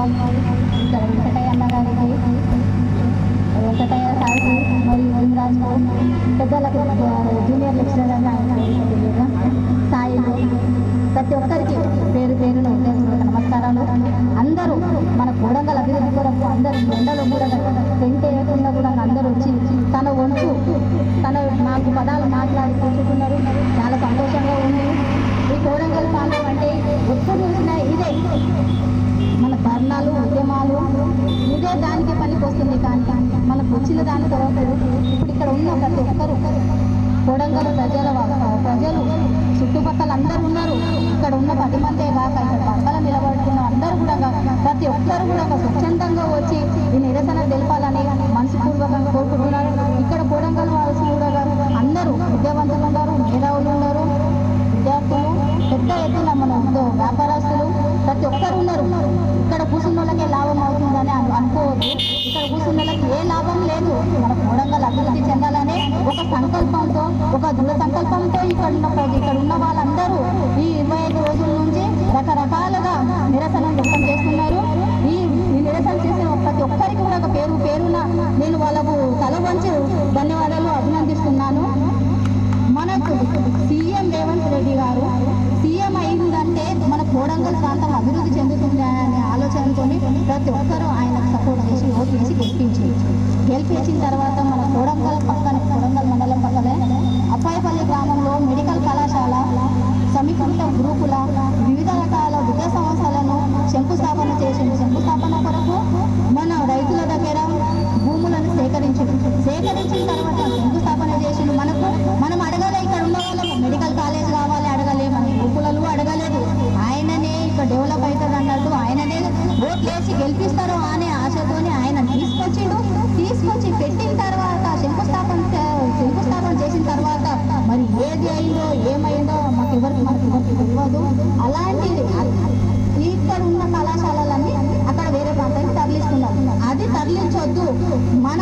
ఇక్కడ వెంకటయ్య అన్న గారికి, వెంకటయ్య సార్కి మరియు లింగరాజుకు, పెద్దలకు, జూనియర్ లెక్చరర్ సాయిలు, ప్రతి ఒక్కరికి పేరు పేరున ఉద్దేశపూర్వక నమస్కారాలు. అందరూ మన కోడంగల్ అభివృద్ధి కొరకు అందరూ ఎండలో కూడా టెంట్ వేయకుండా కూడా అందరూ వచ్చి తన వంతు నాకు పదాలు మాట్లాడి కూర్చున్నారు. చాలా సంతోషంగా ఉంది. ఈ కోడంగల్ ప్రాంతం అంటే ఎప్పుడు చూసినా ఇదే మన ధర్నాలు, ఉద్యమాలు ఇదే దానికి పనికి వస్తుంది. కానీ మనకు వచ్చిన దాని తర్వాత ఇప్పుడు ఇక్కడ ఉన్న ప్రతి ఒక్కరు కోడంగల్ ప్రజలు చుట్టుపక్కల అందరూ ఉన్నారు. ఇక్కడ ఉన్న 10 మందే కాక ఇక్కడ పక్కన నిలబడుతున్న అందరూ కూడా ప్రతి ఒక్కరు కూడా స్వచ్ఛందంగా వచ్చి ఈ నిరసన తెలపాలని మనస్ఫూర్వకంగా కోరుకుంటున్నారు. ఇక్కడ కోడంగల్ వాసులు కూడా అందరూ విద్యావంతులు ఉన్నారు, మేధావులు ఉన్నారు, విద్యార్థులు, పెద్ద ఎత్తున మన వ్యాపారస్తులు ప్రతి ఒక్కరు ఉన్నారు. ఇక్కడ కూర్చున్న వాళ్ళకే లాభం అవుతుందని అనుకోవద్దు. ఇక్కడ కూర్చున్న వాళ్ళకి ఏ లాభం లేదు. మన కోడంగల్ అభివృద్ధి చెందాలనే ఒక సంకల్పంతో, ఒక దృఢ సంకల్పంతో ఇక్కడ ఉన్న వాళ్ళందరూ ఈ 25 రోజుల నుంచి రకరకాలుగా నిరసన వ్యక్తం చేస్తున్నారు. ఈ నిరసన చేసిన ప్రతి ఒక్కరికి కూడా పేరు పేరున నేను వాళ్ళకు తల వంచి ధన్యవాదాలు అభినందిస్తున్నాను. మనకు సీఎం రేవంత్ రెడ్డి గారు సీఎం అయిందంటే మన కోడంగల్ ప్రాంతం అభివృద్ధి చెందుతుంది అనే ఆలోచనతో ప్రతి ఒక్కరూ ఆయనకు సపోర్ట్ చేసి ఓటు వేసి గెలిపించిన తర్వాత మన కోడంగల్ మండలం పక్కనే అప్పాయపల్లి గ్రామంలో మెడికల్ కళాశాల, సమీకృత గ్రూపుల వివిధ రకాల విద్యా సంస్థలను శంకుస్థాపన చేసింది. శంకుస్థాపన కొరకు మన రైతుల దగ్గర భూములను సేకరించిన తర్వాత శంకుస్థాపన చేసింది. మనం అడగలే, ఇక్కడ ఉన్న వాళ్ళము మెడికల్ కాలేజ్ కావాలి అడగలే, మన గ్రూపులలో అడగలేదు. ఆయననే ఇక్కడ డెవలప్ అవుతుంది అన్నట్టు ఆయననే ఓట్లేసి గెలిపిస్తారు అనే ఆశతోనే ఆయన తీసుకొచ్చి పెట్టిన తర్వాత శంకుస్థాపన చేసిన తర్వాత మరి ఏది అయిందో ఏమైందో మనకి ఎవరికి తెలియదు. అలాంటిది ఇక్కడ ఉన్న కళాశాలలన్నీ అక్కడ వేరే ప్రాంతానికి తరలిస్తున్నారు. అది తరలించొద్దు. మన